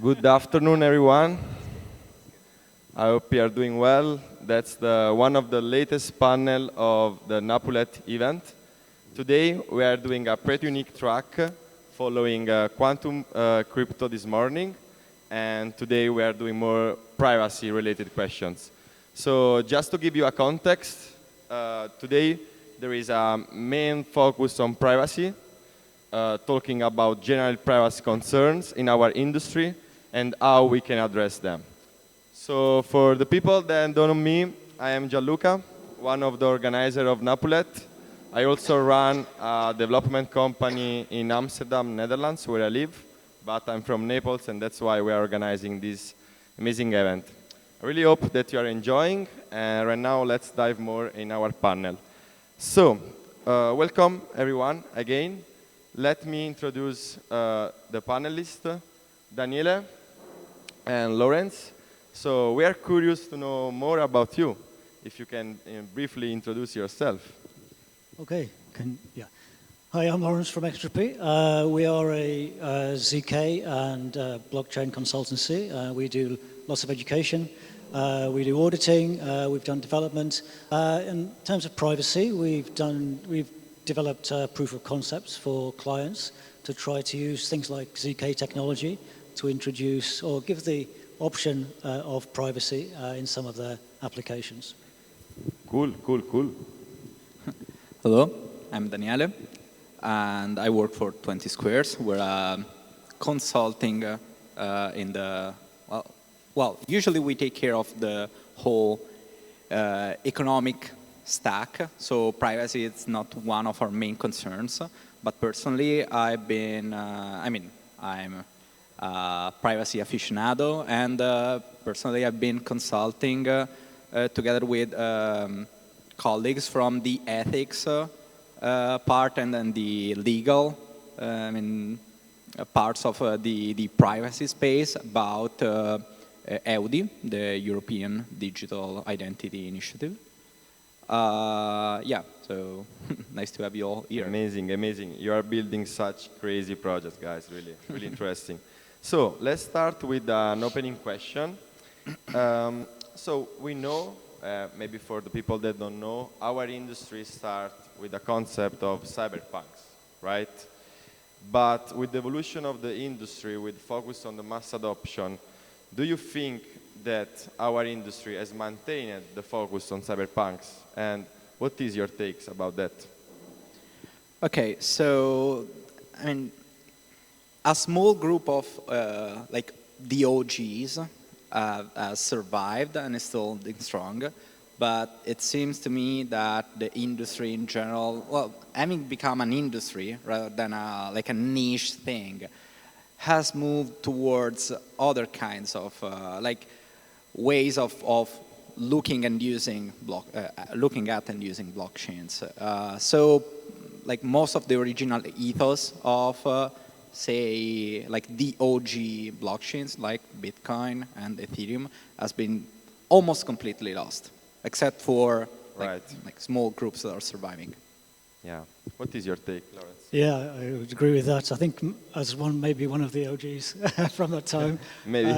Good afternoon, everyone. I hope you are doing well. That's one of the latest panel of the Napulet event. Today, we are doing a pretty unique track following quantum crypto this morning. And today, we are doing more privacy-related questions. So just to give you a context, today, there is a main focus on privacy, talking about general privacy concerns in our industry and how we can address them. So for the people that don't know me, I am Gianluca, one of the organizers of Napulet. I also run a development company in Amsterdam, Netherlands, where I live, but I'm from Naples, and that's why we are organizing this amazing event. I really hope that you are enjoying, and right now let's dive more in our panel. So, welcome everyone again. Let me introduce the panelists, Daniele and Laurence. So we are curious to know more about you. If you can briefly introduce yourself. Okay. Hi, I'm Laurence from XRP. We are a ZK and blockchain consultancy. We do lots of education. We do auditing. We've done development. In terms of privacy, we've developed proof of concepts for clients to try to use things like ZK technology to introduce or give the option of privacy in some of their applications. Cool. Hello, I'm Daniele, and I work for 20 Squares. We're consulting in the, usually we take care of the whole economic stack, so privacy is not one of our main concerns. But personally, I'm a privacy aficionado, and personally I've been consulting together with colleagues from the ethics part and then the legal parts of the privacy space about EUDI, the European Digital Identity Initiative. So nice to have you all here. Amazing. You are building such crazy projects, guys. Really interesting. So let's start with an opening question. So we know, maybe for the people that don't know, our industry starts with the concept of cyberpunks, right? But with the evolution of the industry, with focus on the mass adoption, do you think that our industry has maintained the focus on cyberpunks? And what is your takes about that? Okay, so a small group of the OGs has survived and is still strong, but it seems to me that the industry in general, having become an industry rather than a niche thing, has moved towards other kinds of ways of looking at and using blockchains. So most of the original ethos of say the OG blockchains like Bitcoin and Ethereum has been almost completely lost, except for small groups that are surviving. Yeah. What is your take, Laurence? Yeah, I would agree with that. I think as maybe one of the OGs from that time. Maybe.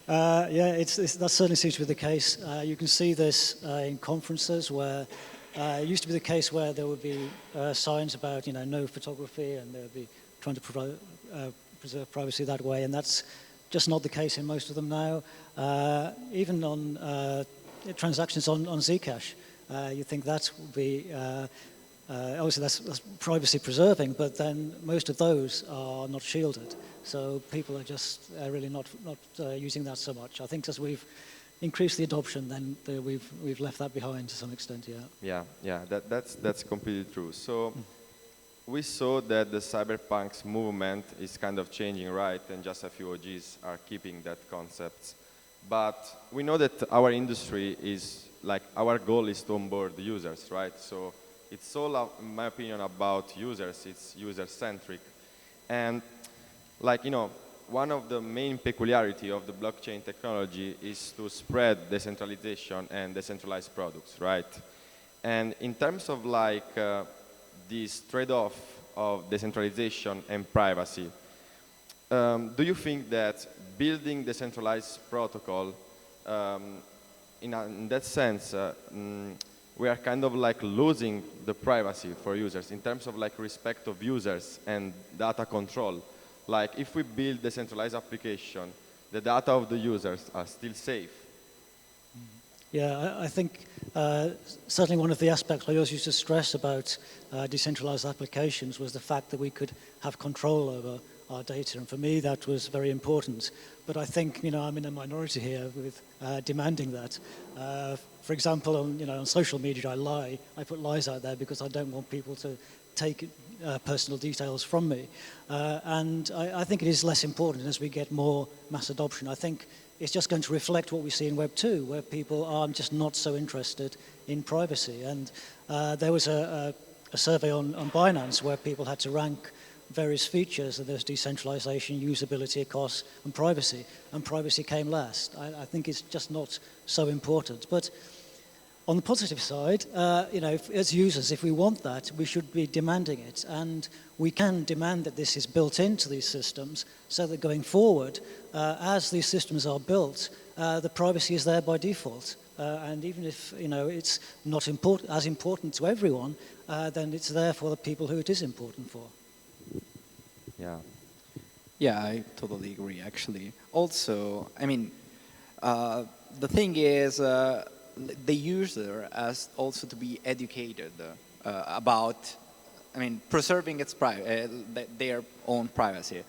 That certainly seems to be the case. You can see this in conferences where it used to be the case where there would be signs about no photography, and there would be trying to preserve privacy that way, and that's just not the case in most of them now. Even on transactions on Zcash, you think that would be obviously that's privacy preserving, but then most of those are not shielded, so people are just really not using that so much. I think as we've increased the adoption, then we've left that behind to some extent. Yeah. That's completely true. So. We saw that the cyberpunks movement is kind of changing, right? And just a few OGs are keeping that concept. But we know that our industry is, our goal is to onboard the users, right? So it's all, in my opinion, about users. It's user-centric. And, one of the main peculiarity of the blockchain technology is to spread decentralization and decentralized products, right? And in terms of, this trade-off of decentralization and privacy, do you think that building decentralized protocol, in that sense, we are kind of like losing the privacy for users in terms of like respect of users and data control? Like if we build decentralized application, the data of the users are still safe. Yeah, I think certainly one of the aspects I always used to stress about decentralized applications was the fact that we could have control over our data, and for me that was very important. But I think I'm in a minority here with demanding that. For example, on social media, I lie. I put lies out there because I don't want people to take personal details from me. And I think it is less important as we get more mass adoption. I think it's just going to reflect what we see in Web 2, where people are just not so interested in privacy. And there was a survey on Binance where people had to rank various features, and there's decentralization, usability, cost, and privacy came last. I think it's just not so important. But on the positive side, as users, if we want that, we should be demanding it. And we can demand that this is built into these systems so that going forward, as these systems are built, the privacy is there by default. And even if it's not as important to everyone, then it's there for the people who it is important for. Yeah. Yeah, I totally agree, actually. Also, the thing is, the user has also to be educated about, preserving their own privacy.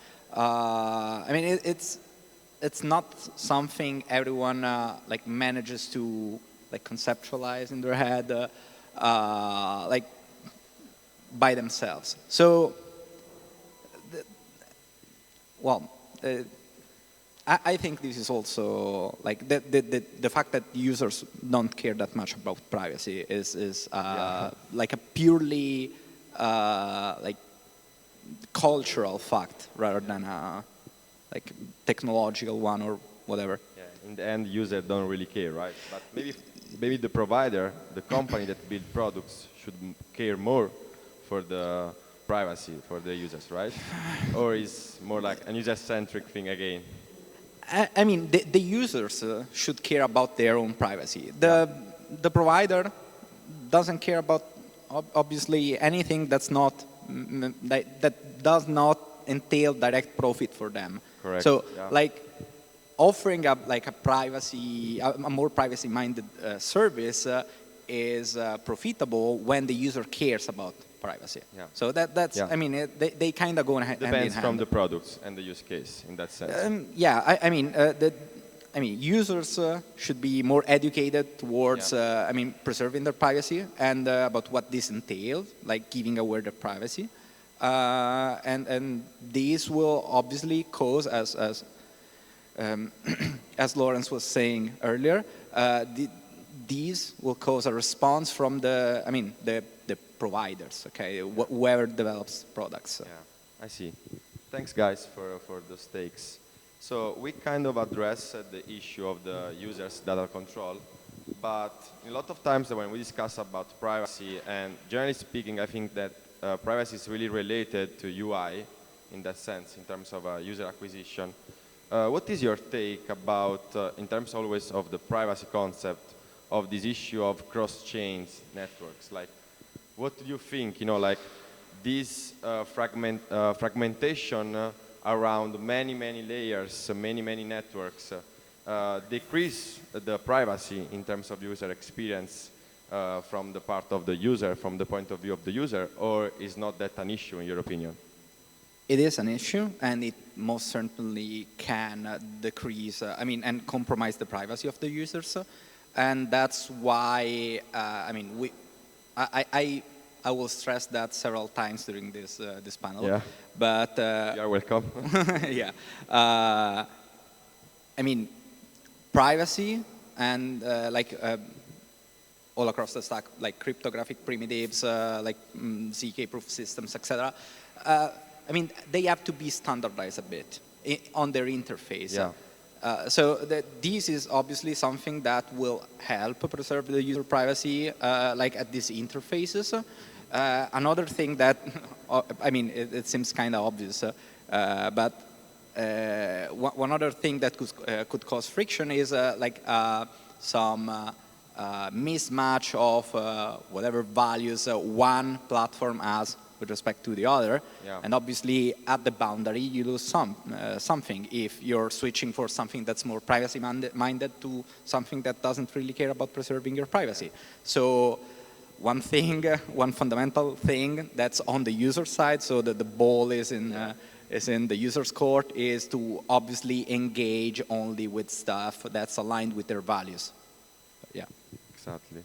It's not something everyone manages to conceptualize in their head by themselves. So, I think this is also the fact that users don't care that much about privacy is a purely cultural fact rather than a technological one or whatever. Yeah, in the end, users don't really care, right? But maybe the provider, the company that build products, should care more for the privacy for the users, right? Or is more like a user-centric thing again? The users should care about their own privacy. The provider doesn't care about obviously anything that's not that does not entail direct profit for them. Correct. So yeah. Offering a more privacy-minded service is profitable when the user cares about privacy. Yeah. So that's yeah. They kind of go hand in hand. Depends from the products and the use case in that sense. Users should be more educated towards preserving their privacy and about what this entails, like giving away their privacy, and these will obviously cause, as Laurence was saying earlier, these will cause a response from the providers, okay, whoever develops products. Yeah, I see. Thanks, guys, for those takes. So we kind of addressed the issue of the user's data control, but a lot of times when we discuss about privacy, and generally speaking, I think that privacy is really related to UI in that sense, in terms of user acquisition. What is your take about, in terms always of the privacy concept, of this issue of cross-chains networks? Like, what do you think, this fragmentation around many layers, many networks, decrease the privacy in terms of user experience from the part of the user, from the point of view of the user, or is not that an issue in your opinion? It is an issue, and it most certainly can decrease, and compromise the privacy of the users. And that's why, I will stress that several times during this panel. Yeah. But you're welcome. yeah. Privacy and all across the stack, like cryptographic primitives, ZK proof systems, etc. They have to be standardized a bit on their interface. Yeah. So this is obviously something that will help preserve the user privacy, at these interfaces. Another thing that, it seems kind of obvious, but one other thing that could cause friction is some mismatch of whatever values one platform has with respect to the other. Yeah. And obviously, at the boundary, you lose something if you're switching for something that's more privacy-minded to something that doesn't really care about preserving your privacy. So one fundamental thing that's on the user side, so that the ball is in the user's court, is to obviously engage only with stuff that's aligned with their values. Yeah. Exactly.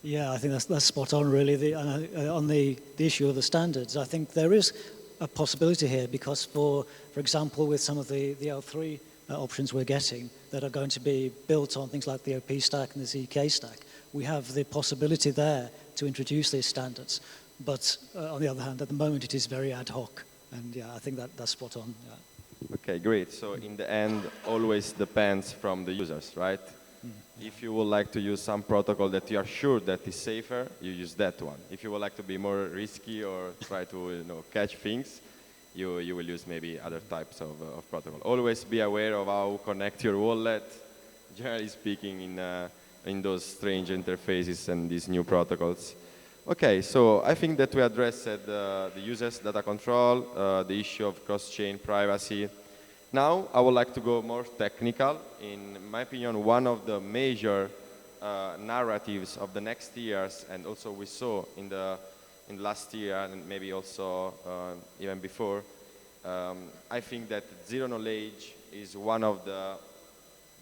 Yeah, I think that's spot on, really. On the issue of the standards, I think there is a possibility here because, for example, with some of the L3 options we're getting that are going to be built on things like the OP stack and the ZK stack, we have the possibility there to introduce these standards. But on the other hand, at the moment, it is very ad hoc. And yeah, I think that's spot on. Yeah. Okay, great. So in the end, always depends from the users, right? If you would like to use some protocol that you are sure that is safer, you use that one. If you would like to be more risky or try to catch things, you will use maybe other types of protocol. Always be aware of how connect your wallet, generally speaking, in those strange interfaces and these new protocols. Okay, so I think that we addressed the users' data control, the issue of cross-chain privacy. Now, I would like to go more technical. In my opinion, one of the major narratives of the next years, and also we saw in the last year, and maybe also even before, I think that zero knowledge is one of the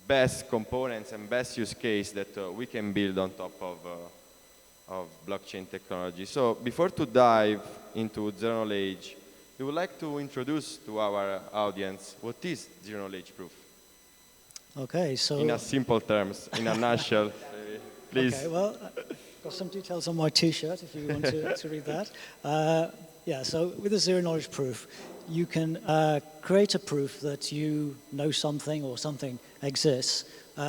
best components and best use case that we can build on top of blockchain technology. So before to dive into zero knowledge, we would like to introduce to our audience what is zero knowledge proof. Okay, so in a simple terms, in a nutshell, please. Okay, well, I've got some details on my T-shirt if you want to read that. Yeah, so with a zero knowledge proof, you can create a proof that you know something or something exists,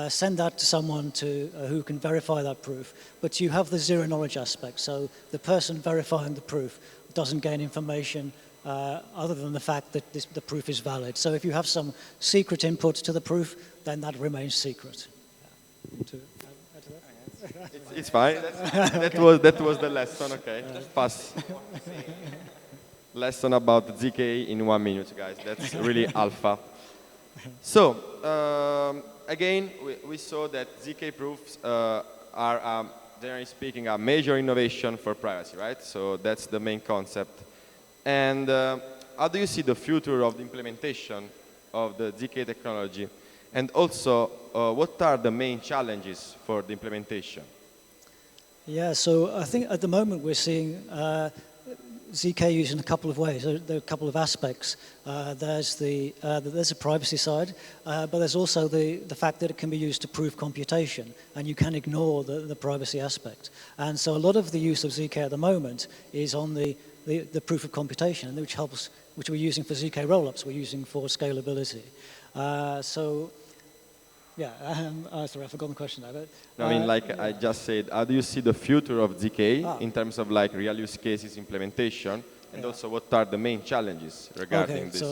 send that to someone who can verify that proof, but you have the zero knowledge aspect, so the person verifying the proof doesn't gain information other than the fact that the proof is valid. So if you have some secret input to the proof, then that remains secret. It's fine. That was the lesson. Okay, pass. Lesson about ZK in 1 minute, guys. That's really alpha. So again, we saw that ZK proofs are, generally speaking, a major innovation for privacy, right? So that's the main concept. And how do you see the future of the implementation of the ZK technology? And also, what are the main challenges for the implementation? Yeah, so I think at the moment we're seeing ZK used in a couple of ways. There are a couple of aspects. There's a privacy side, but there's also the fact that it can be used to prove computation, and you can ignore the privacy aspect. And so a lot of the use of ZK at the moment is on the proof of computation, which we're using for ZK rollups, we're using for scalability. Sorry, I forgot the question now. But, no, I mean, I just said, how do you see the future of ZK in terms of real use cases implementation, and also what are the main challenges regarding this?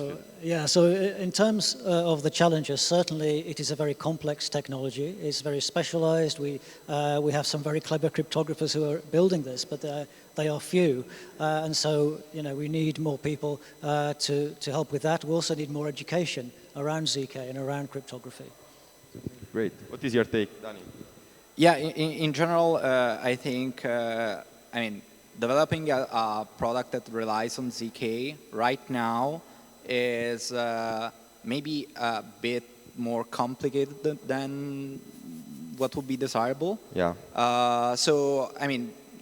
So in terms of the challenges, certainly it is a very complex technology. It's very specialized. We have some very clever cryptographers who are building this, but they are few, and so we need more people to help with that. We also need more education around ZK and around cryptography. Great. What is your take, Danny? Yeah, in general, I think, developing a product that relies on ZK right now is maybe a bit more complicated than what would be desirable. Yeah.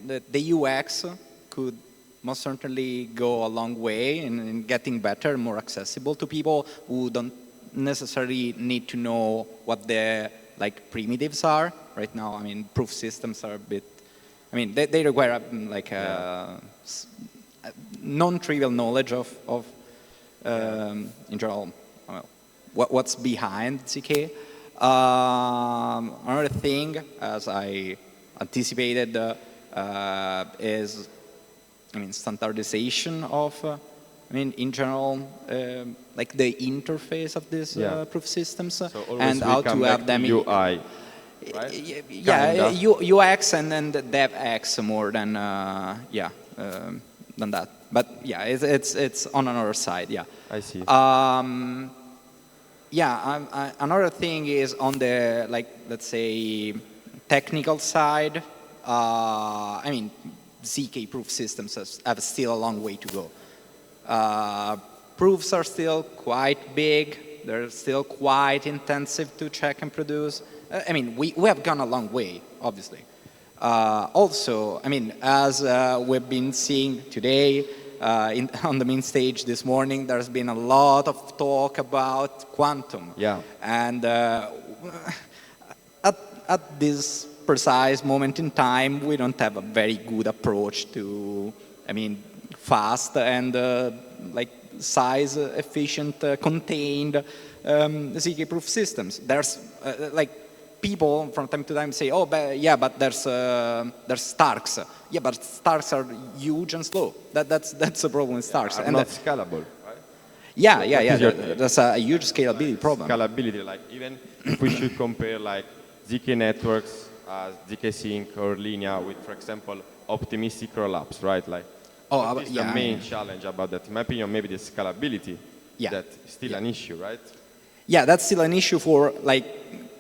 The UX could most certainly go a long way in getting better, more accessible to people who don't necessarily need to know what the primitives are. Right now, proof systems are a bit, they require non-trivial knowledge of in general, what's behind ZK. Another thing, as I anticipated, is standardization of I mean, in general, like the interface of these proof systems and how to have them in UI. Right? Yeah, UX and then the DevX more than than that. But yeah, it's on another side. Yeah, I see. Another thing is on the, like, let's say, technical side. I mean, ZK proof systems have still a long way to go. Proofs are still quite big. They're still quite intensive to check and produce. I mean, we have gone a long way, obviously. Also, I mean, as we've been seeing today on the main stage this morning, there's been a lot of talk about quantum. Yeah. And at this precise moment in time, we don't have a very good approach to, I mean, fast and like size efficient, contained ZK proof systems. There's like people from time to time say, oh, but there's Starks. Yeah, but Starks are huge and slow. That's the problem with Starks. And not scalable, right? Yeah. That's a huge scalability problem. Scalability, like even if we should compare like ZK networks, ZK Sync or Linea with, for example, optimistic rollups, right? Like, what is the main challenge about that? In my opinion, maybe the scalability. That's still an issue, right? Yeah, that's still an issue for like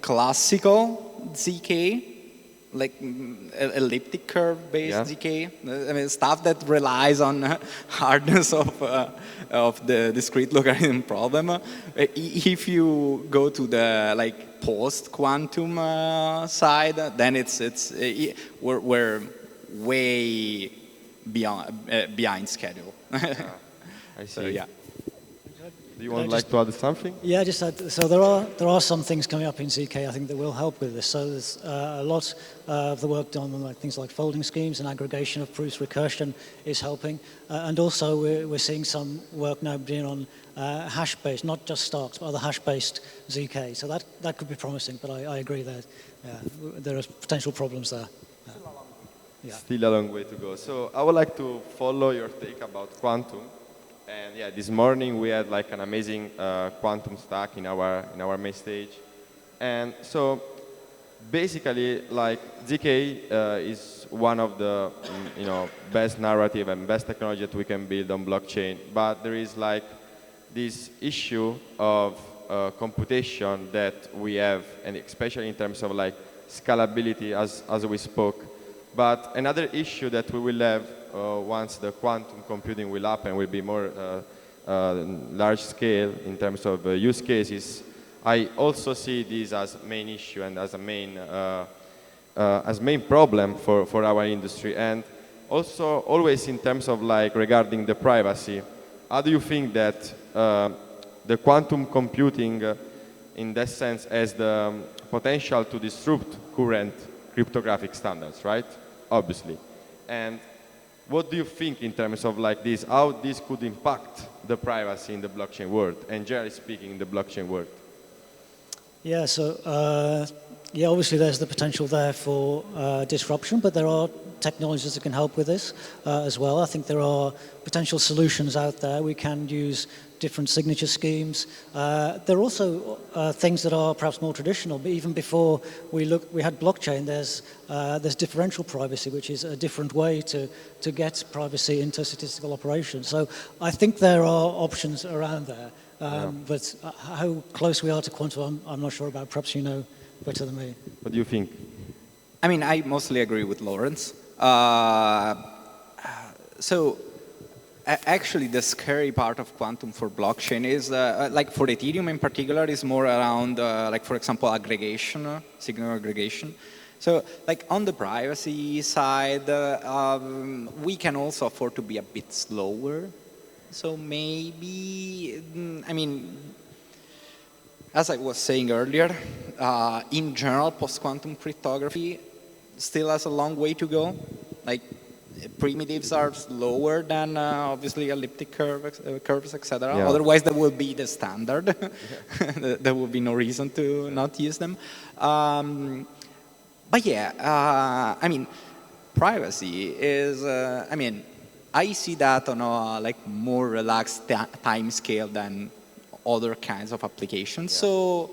classical ZK, like elliptic curve based ZK. I mean, stuff that relies on hardness of the discrete logarithm problem. If you go to the like post quantum side, then we're way behind schedule. I see. So, yeah. Do you want to add something? Yeah, just add, so there are some things coming up in ZK I think that will help with this. So there's a lot of the work done on like things like folding schemes and aggregation of proofs, recursion is helping, and also we're seeing some work now being on hash-based, not just Starks, but other hash-based ZK. So that could be promising, but I agree that there are potential problems there. Still a long way to go. So I would like to follow your take about quantum. And yeah, this morning we had like an amazing quantum stack in our main stage. And so basically, like ZK is one of the best narrative and best technology that we can build on blockchain. But there is like this issue of computation that we have, and especially in terms of like scalability, as we spoke. But another issue that we will have once the quantum computing will happen will be more large scale in terms of use cases. I also see this as a main issue and as a main problem for our industry. And also always in terms of like regarding the privacy, how do you think that the quantum computing in that sense has the potential to disrupt current cryptographic standards, right? Obviously. And what do you think in terms of like this, how this could impact the privacy in the blockchain world, and generally speaking in the blockchain world? Yeah, so obviously there's the potential there for disruption, but there are technologies that can help with this as well. I think there are potential solutions out there. We can use different signature schemes. There are also things that are perhaps more traditional, but even before we had blockchain, there's differential privacy, which is a different way to get privacy into statistical operations. So I think there are options around there. But how close we are to quantum, I'm not sure about. Perhaps you know better than me. What do you think? I mean, I mostly agree with Laurence. So actually, the scary part of quantum for blockchain is, like for Ethereum in particular, is more around, like for example, aggregation, signal aggregation. So like on the privacy side, we can also afford to be a bit slower. So maybe, I mean, as I was saying earlier, in general, post-quantum cryptography still has a long way to go. Like, primitives are slower than, obviously, elliptic curves, etc. Yeah. Otherwise, that will be the standard. There will be no reason to not use them. But yeah, I mean, privacy is, I mean, I see that on a like more relaxed time scale than other kinds of applications. Yeah. So,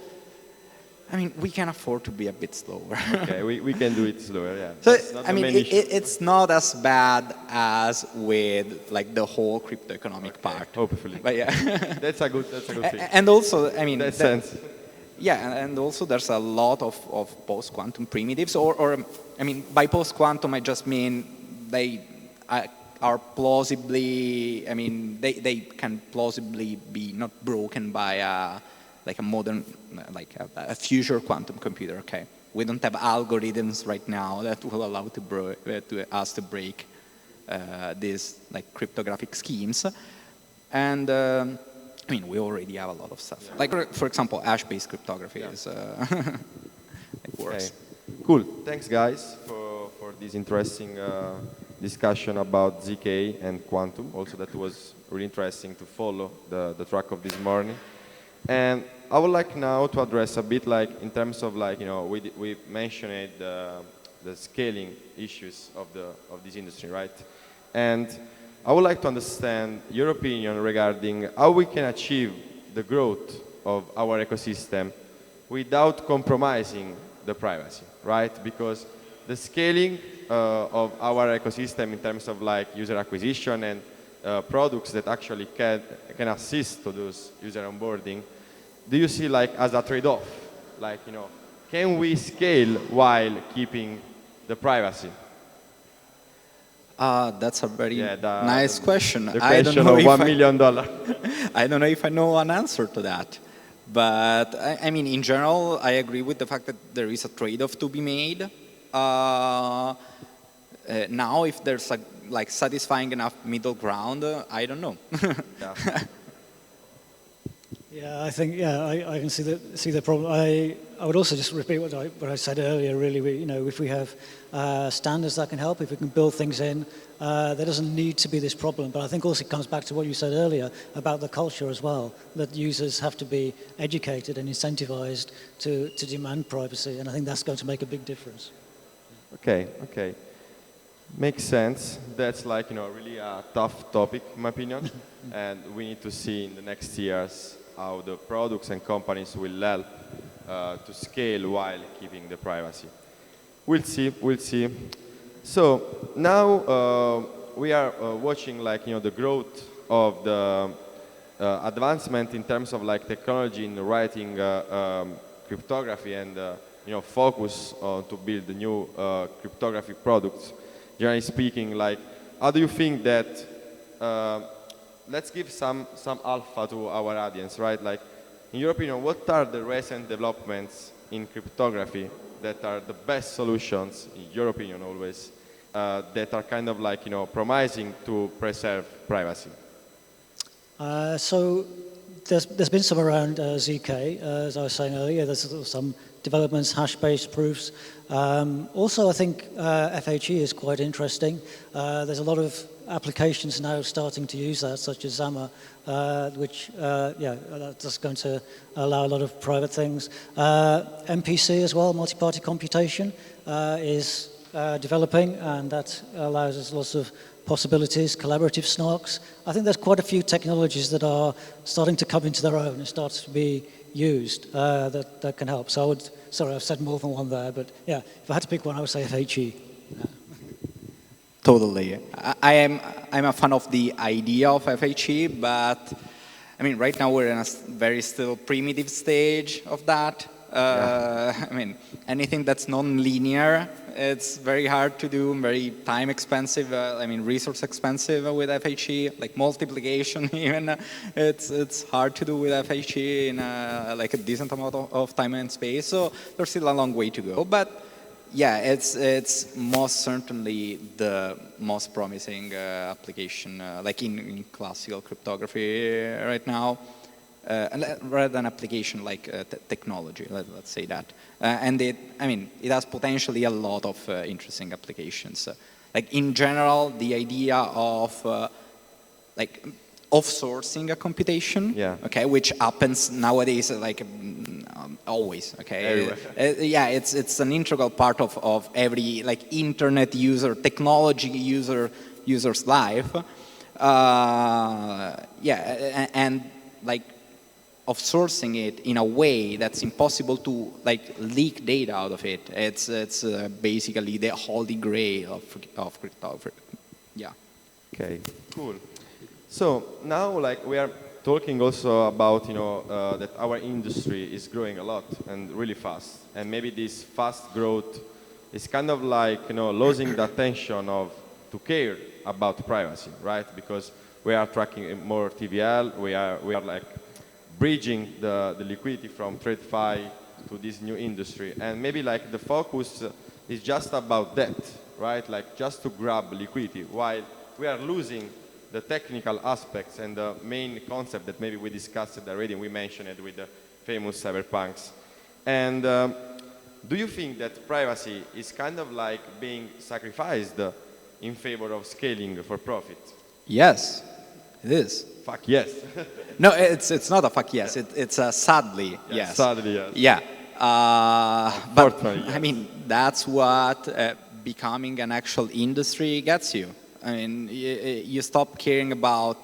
I mean, we can afford to be a bit slower. Okay, we can do it slower, yeah. So, That's not I the mean, main issue. it's not as bad as with like the whole crypto economic part. Hopefully. But yeah. That's a good thing. And also, I mean, In that sense. yeah, and also there's a lot of post-quantum primitives, or I mean, by post-quantum I just mean they are plausibly, I mean, they can plausibly be not broken by like a modern, like a future quantum computer. Okay, we don't have algorithms right now that will allow us to break these like cryptographic schemes, and I mean, we already have a lot of stuff. Yeah. Like, for example, hash-based cryptography is it works. Okay. Cool. Thanks, guys, for this interesting discussion about ZK and quantum. Also, that was really interesting to follow the track of this morning. And I would like now to address a bit, like, in terms of, like, you know, we mentioned the scaling issues of this industry, right? And I would like to understand your opinion regarding how we can achieve the growth of our ecosystem without compromising the privacy, right? Because the scaling of our ecosystem in terms of like user acquisition and products that actually can assist to those user onboarding, do you see like as a trade-off? Like, you know, can we scale while keeping the privacy? That's a very nice question. The question of $1 million. I don't know if I know an answer to that. But, I mean, in general, I agree with the fact that there is a trade-off to be made. Now, if there's a like satisfying enough middle ground, I don't know. Yeah. Yeah, I think I can see the problem. I would also just repeat what I said earlier. Really, you know, if we have standards that can help, if we can build things in, there doesn't need to be this problem. But I think also it comes back to what you said earlier about the culture as well. That users have to be educated and incentivized to demand privacy, and I think that's going to make a big difference. Okay. Makes sense. That's like, you know, really a tough topic, in my opinion. And we need to see in the next years how the products and companies will help to scale while keeping the privacy. We'll see. So now we are watching, like, you know, the growth of the advancement in terms of like technology in writing cryptography and you know, focus to build the new cryptography products. Generally speaking, like, how do you think that? Let's give some alpha to our audience, right? Like, in your opinion, what are the recent developments in cryptography that are the best solutions, in your opinion always, that are kind of like, you know, promising to preserve privacy? So there's been some around ZK, as I was saying earlier. There's some developments, hash-based proofs. Also, I think FHE is quite interesting. There's a lot of applications now starting to use that, such as Zama, which, that's going to allow a lot of private things. MPC as well, multi-party computation, is developing, and that allows us lots of possibilities, collaborative snarks. I think there's quite a few technologies that are starting to come into their own and start to be used that can help. So I've said more than one there, but yeah, if I had to pick one, I would say FHE. Totally. I'm a fan of the idea of FHE, but I mean, right now we're in a very still primitive stage of that. I mean, anything that's non-linear, it's very hard to do, very time expensive, I mean, resource expensive with FHE, like multiplication even, it's hard to do with FHE in like a decent amount of time and space, so there's still a long way to go. But yeah, it's most certainly the most promising application, like in classical cryptography right now. Rather than application like technology, let's say that. And it has potentially a lot of interesting applications. Like in general, the idea of like off-sourcing a computation, okay, which happens nowadays like always, okay. It's an integral part of every like internet user, technology user user's life. Yeah, and like of sourcing it in a way that's impossible to like leak data out of it. It's basically the holy grail of cryptography. Yeah. Okay, cool. So now, like, we are talking also about, that our industry is growing a lot and really fast. And maybe this fast growth is kind of like, losing the attention of to care about privacy, right? Because we are tracking more TVL, we are like bridging the liquidity from TradeFi to this new industry. And maybe like the focus is just about that, right? Like just to grab liquidity, while we are losing the technical aspects and the main concept that maybe we discussed it already and we mentioned it with the famous cyberpunks. And do you think that privacy is kind of like being sacrificed in favor of scaling for profit? Yes, it is. Fuck yes. No, it's not a fuck yes. It's a sadly yes. Sadly yes. Yeah. But yes. I mean, that's what becoming an actual industry gets you. I mean, you stop caring about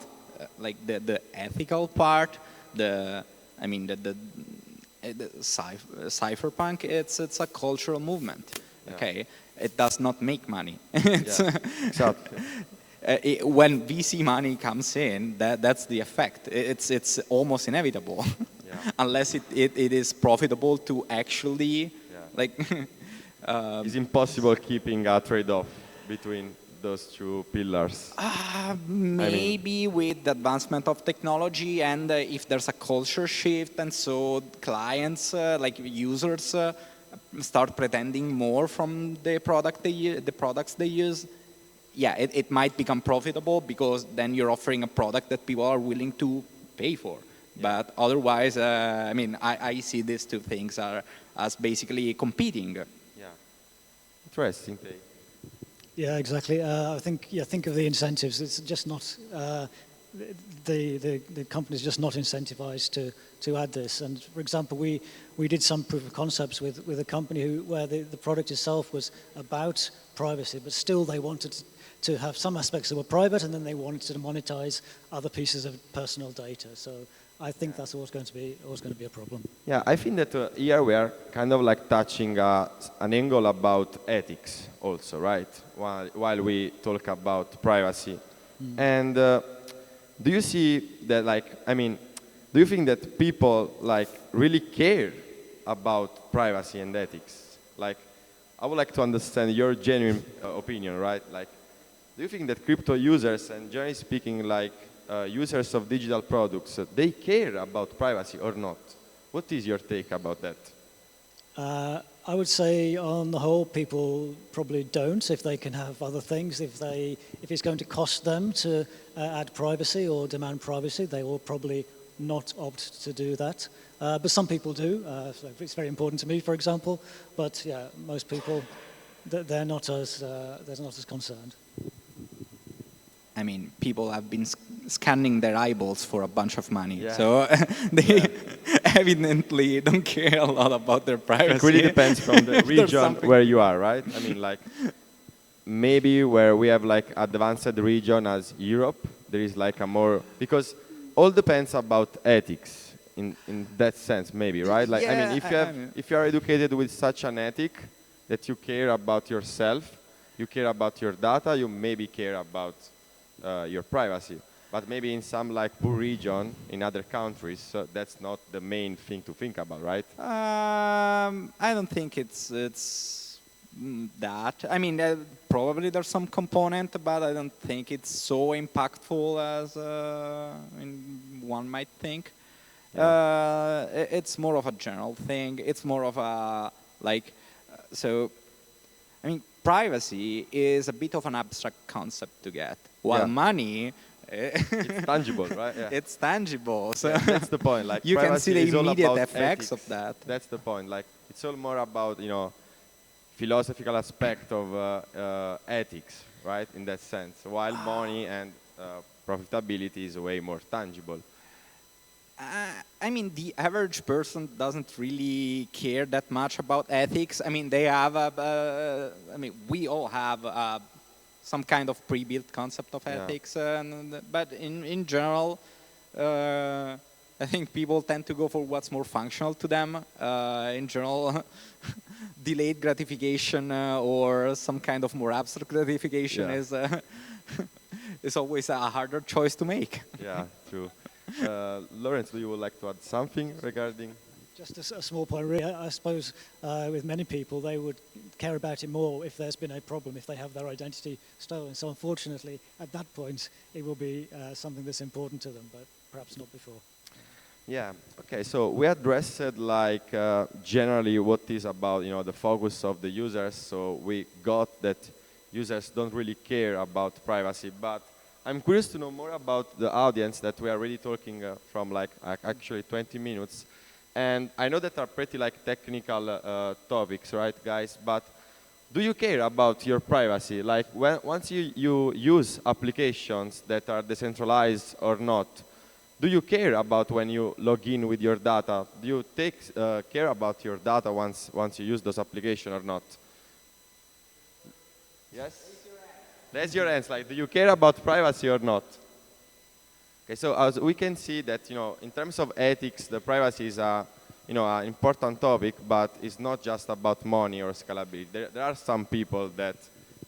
like the ethical part. The cypherpunk. It's a cultural movement. Yeah. Okay, it does not make money. Exactly. When VC money comes in, that's the effect. It's almost inevitable, unless it is profitable to actually like. It's impossible keeping a trade-off between those two pillars. Maybe with the advancement of technology and if there's a culture shift, and so clients like users start pretending more from the products they use. Yeah, it might become profitable because then you're offering a product that people are willing to pay for. Yeah. But otherwise, I mean, I see these two things as basically competing. Yeah, interesting take. Yeah, exactly. I think think of the incentives. It's just not the company's just not incentivized to add this. And for example, we did some proof of concepts with a company where the product itself was about privacy, but still they wanted to have some aspects that were private, and then they wanted to monetize other pieces of personal data. So I think that's always going to be a problem. Yeah, I think that here we are kind of like touching an angle about ethics also, right? While we talk about privacy. And do you see that, like, I mean, do you think that people like really care about privacy and ethics? Like, I would like to understand your genuine opinion, right? Like, do you think that crypto users, and generally speaking, like users of digital products, they care about privacy or not? What is your take about that? I would say, on the whole, people probably don't. If they can have other things, if it's going to cost them to add privacy or demand privacy, they will probably not opt to do that. But some people do. So it's very important to me, for example. But yeah, most people, they're not as concerned. I mean, people have been scanning their eyeballs for a bunch of money, so they evidently don't care a lot about their privacy. It really depends from the region where you are, right? I mean, like, maybe where we have like advanced region as Europe, there is like a more, because all depends about ethics in that sense, maybe, right? Like, I mean, if you are educated with such an ethic that you care about yourself, you care about your data, you maybe care about your privacy. But maybe in some like poor region in other countries, that's not the main thing to think about, right? I don't think it's that. I mean, probably there's some component, but I don't think it's so impactful as one might think. Yeah. It's more of a general thing. It's more of a like, so. I mean, privacy is a bit of an abstract concept to get, while money. It's tangible, right? Yeah. It's tangible. So that's the point. Like, you can see the immediate effects of that. That's the point. Like, it's all more about, philosophical aspect of ethics, right? In that sense, while money and profitability is way more tangible. I mean, the average person doesn't really care that much about ethics. I mean, they have we all have some kind of pre-built concept of ethics. But in general, I think people tend to go for what's more functional to them. In general, delayed gratification or some kind of more abstract gratification is always a harder choice to make. Yeah, true. Laurence, do you would like to add something regarding? Just a small point, really. I suppose with many people, they would care about it more if there's been a problem, if they have their identity stolen. So unfortunately, at that point, it will be something that's important to them, but perhaps not before. Yeah. Okay. So we addressed like generally what is about the focus of the users. So we got that users don't really care about privacy, but I'm curious to know more about the audience that we are really talking from like actually 20 minutes. And I know that are pretty like technical topics, right, guys? But do you care about your privacy? Like once you use applications that are decentralized or not, do you care about when you log in with your data? Do you take care about your data once you use those applications or not? Yes? Raise your hands. Like, do you care about privacy or not? Okay, so as we can see that, in terms of ethics, the privacy is an important topic, but it's not just about money or scalability. There are some people that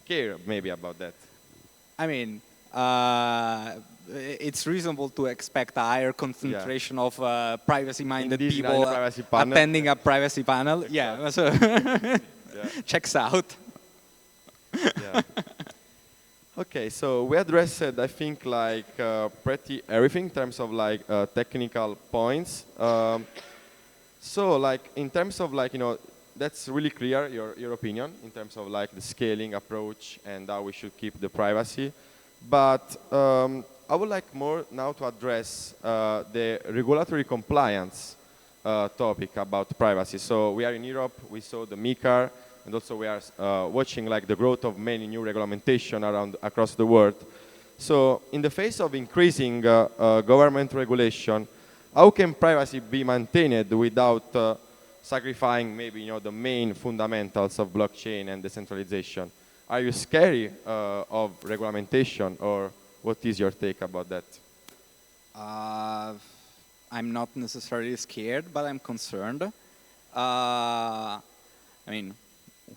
care maybe about that. I mean, it's reasonable to expect a higher concentration of privacy-minded people attending a privacy panel. Yeah, so checks out. Yeah. Okay, so we addressed, I think, like pretty everything in terms of like technical points. So, like in terms of like that's really clear your opinion in terms of like the scaling approach and how we should keep the privacy. But I would like more now to address the regulatory compliance topic about privacy. So we are in Europe. We saw the MiCAR. And also we are watching like the growth of many new regulation across the world. So in the face of increasing government regulation, how can privacy be maintained without sacrificing maybe the main fundamentals of blockchain and decentralization? Are you scary of regulation, or what is your take about that? I'm not necessarily scared, but I'm concerned. I mean,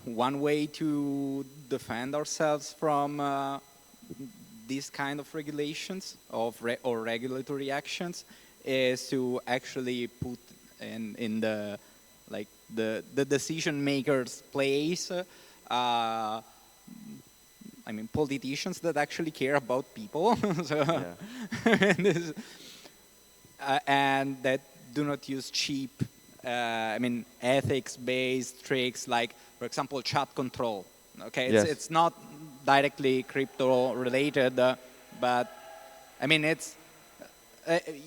one way to defend ourselves from these kind of regulations or regulatory actions is to actually put in the decision makers' place. I mean, politicians that actually care about people, and that do not use cheap, ethics-based tricks like, for example, chat control. Okay, it's not directly crypto related, but I mean it's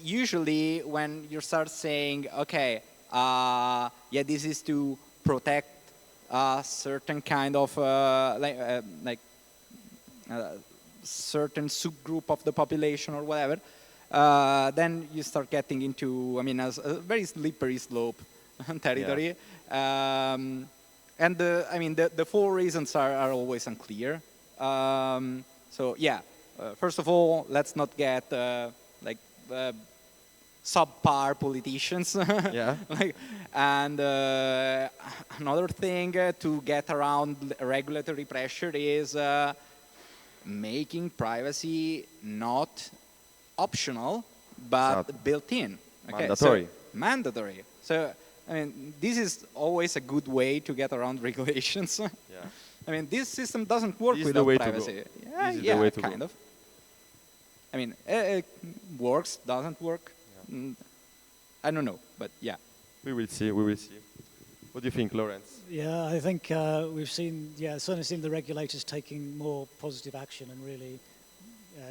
usually when you start saying, okay, this is to protect a certain kind of certain subgroup of the population or whatever, then you start getting into, a very slippery slope territory. Yeah. And the four reasons are always unclear. First of all, let's not get subpar politicians. Yeah. And another thing to get around regulatory pressure is making privacy not optional but built in. Okay, mandatory. Mandatory. So this is always a good way to get around regulations. Yeah. This system doesn't work without privacy. Yeah, kind of. It works, doesn't work. Yeah. I don't know, but yeah. We will see. What do you think, Laurence? Yeah, I think we've seen, certainly seen the regulators taking more positive action and really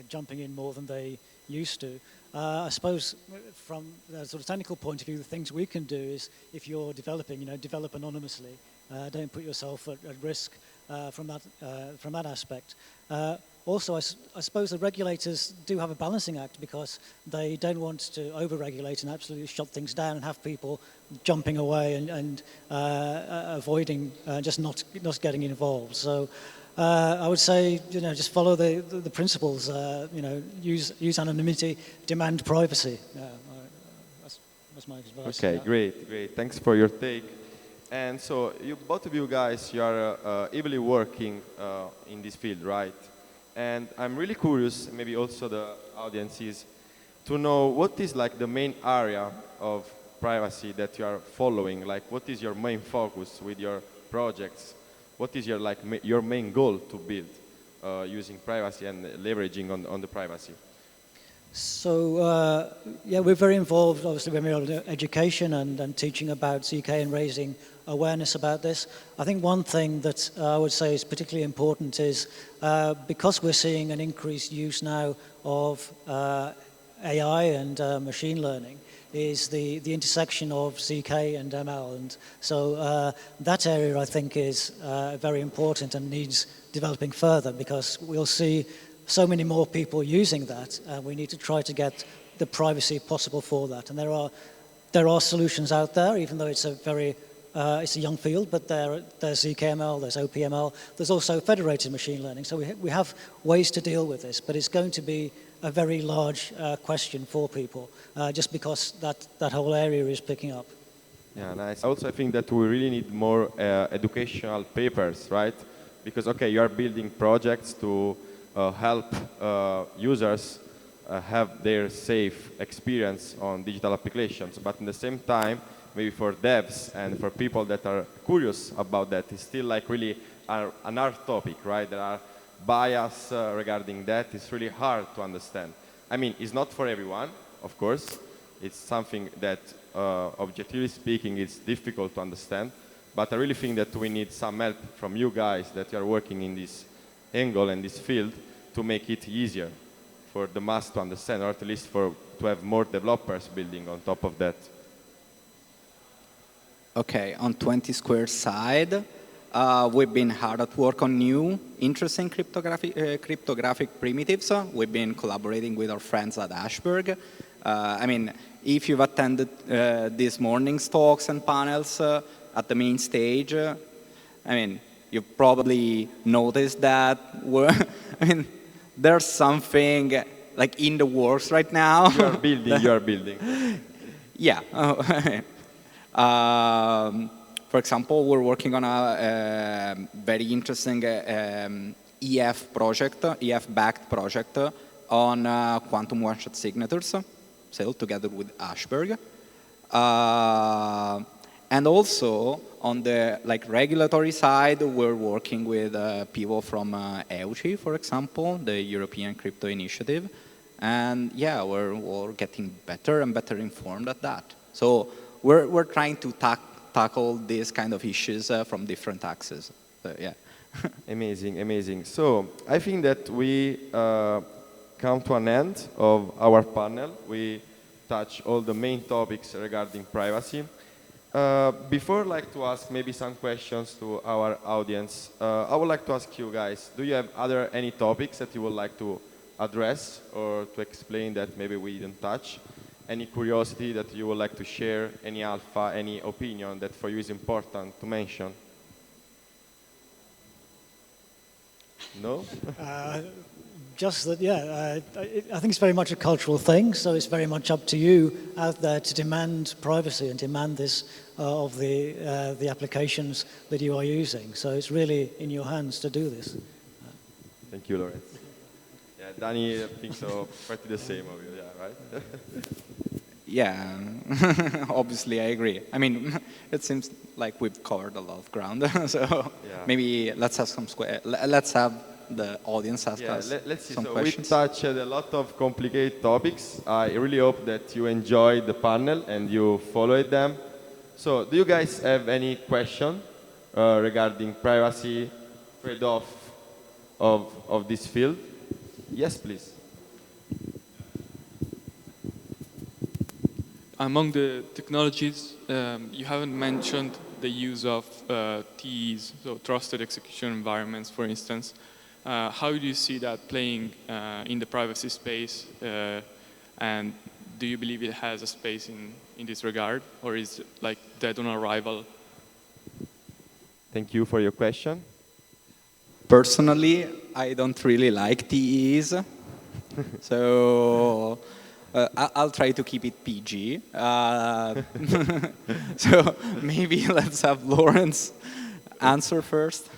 jumping in more than they used to. I suppose from a sort of technical point of view, the things we can do is if you're developing, develop anonymously. Don't put yourself at risk from that aspect. also, I suppose the regulators do have a balancing act because they don't want to over-regulate and absolutely shut things down and have people jumping away and avoiding just not getting involved. So I would say, just follow the principles. Use anonymity, demand privacy. That's my advice. Okay, great. Thanks for your take. And so, both of you guys, you are heavily working in this field, right? And I'm really curious, maybe also the audience is, to know what is like the main area of privacy that you are following. Like, what is your main focus with your projects? What is your your main goal to build using privacy and leveraging on the privacy? So, yeah, we're very involved, obviously, when we're on education and teaching about ZK and raising awareness about this. I think one thing that I would say is particularly important is because we're seeing an increased use now of AI and machine learning, is the intersection of ZK and ML. And so that area, I think, is very important and needs developing further because we'll see so many more people using that, and we need to try to get the privacy possible for that. And there are solutions out there, even though it's a young field, but there's ZKML, there's OPML, there's also federated machine learning. So we have ways to deal with this, but it's going to be a very large question for people, just because that whole area is picking up. Yeah, nice. Also, I think that we really need more educational papers, right? Because, okay, you are building projects to help users have their safe experience on digital applications, but at the same time, maybe for devs and for people that are curious about that, it's still like really an art topic, right? There are bias regarding that. It's really hard to understand. I mean, it's not for everyone, of course. It's something that, objectively speaking, is difficult to understand. But I really think that we need some help from you guys that you are working in this angle and this field to make it easier for the mass to understand, or at least to have more developers building on top of that. Okay, on 20 Squared side, we've been hard at work on new, interesting cryptographic primitives. We've been collaborating with our friends at Ashburg. I mean, if you've attended this morning's talks and panels at the main stage, I mean, you've probably noticed that there's something like in the works right now. You are building. Yeah. For example, we're working on a very interesting EF project, EF-backed project on quantum one-shot signatures, still together with Ashburg. And also on the regulatory side, we're working with people from EUCI, for example, the European Crypto Initiative. And yeah, we're getting better and better informed at that. So we're trying to tackle these kind of issues from different axes. So, yeah. Amazing. So I think that we come to an end of our panel. We touch all the main topics regarding privacy. Before, I'd like to ask maybe some questions to our audience. I would like to ask you guys, do you have any topics that you would like to address or to explain that maybe we didn't touch? Any curiosity that you would like to share, any alpha, any opinion that for you is important to mention? No? Just that, yeah, I think it's very much a cultural thing, so it's very much up to you out there to demand privacy and demand this of the applications that you are using. So it's really in your hands to do this. Thank you, Laurence. Yeah, Danny thinks so, pretty the same of you, yeah, right? Yeah, obviously I agree. I mean, it seems like we've covered a lot of ground, so yeah. Maybe let's have the audience ask us let's see. Some so questions. We touched a lot of complicated topics. I really hope that you enjoyed the panel and you followed them. So do you guys have any question regarding privacy trade-off of this field? Yes, please. Among the technologies, you haven't mentioned the use of TEs, so trusted execution environments, for instance. how do you see that playing in the privacy space? And do you believe it has a space in this regard, or is it like dead on arrival? Thank you for your question. Personally, I don't really like TEs, so I'll try to keep it PG. So maybe let's have Laurence answer first.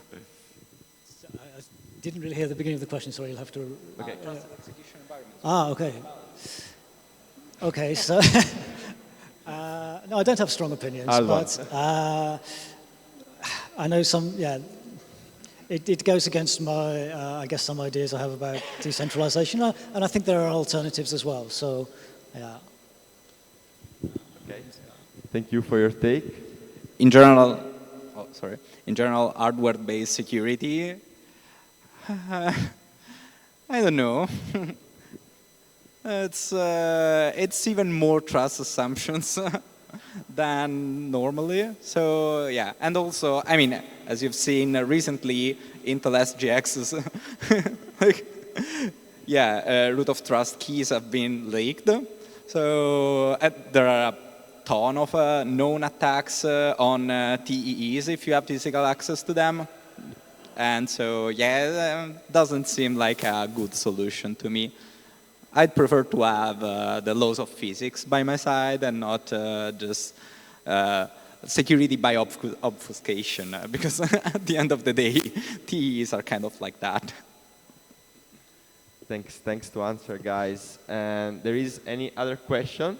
I didn't really hear the beginning of the question, so you'll have to... Okay. Okay. Okay, so... no, I don't have strong opinions, but I know some, it goes against my, I guess, some ideas I have about decentralization, and I think there are alternatives as well, so, yeah. Okay. Thank you for your take. In general, hardware-based security, I don't know. It's even more trust assumptions than normally. So yeah, and also, I mean, as you've seen recently, Intel SGX's root of trust keys have been leaked. So there are a ton of known attacks on TEEs if you have physical access to them. And so yeah, doesn't seem like a good solution to me. I'd prefer to have the laws of physics by my side and not just security by obfuscation, because at the end of the day, TEs are kind of like that. Thanks to answer, guys. And there is any other question?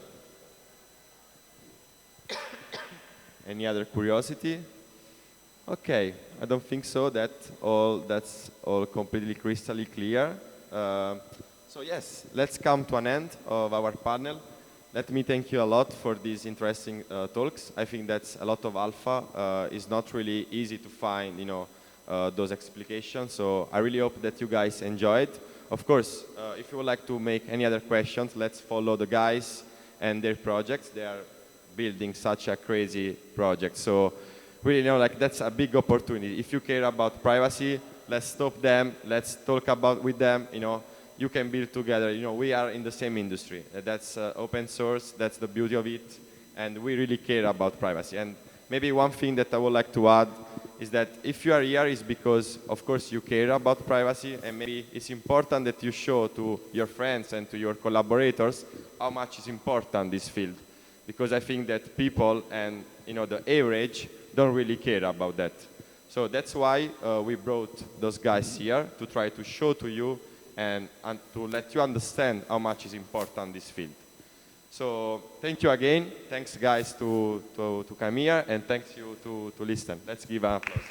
Any other curiosity? Okay, I don't think so. That's all completely crystal clear. So yes, let's come to an end of our panel. Let me thank you a lot for these interesting talks. I think that's a lot of alpha. It's not really easy to find, those explications. So I really hope that you guys enjoyed. Of course, if you would like to make any other questions, let's follow the guys and their projects. They are building such a crazy project. So really, that's a big opportunity. If you care about privacy, let's stop them. Let's talk about with them. You can build together. We are in the same industry. That's open source. That's the beauty of it. And we really care about privacy. And maybe one thing that I would like to add is that if you are here, it's because, of course, you care about privacy. And maybe it's important that you show to your friends and to your collaborators how much is important this field. Because I think that people and the average don't really care about that. So that's why we brought those guys here to try to show to you and to let you understand how much is important this field. So thank you again. Thanks, guys, to come here, and thanks you to listen. Let's give an applause.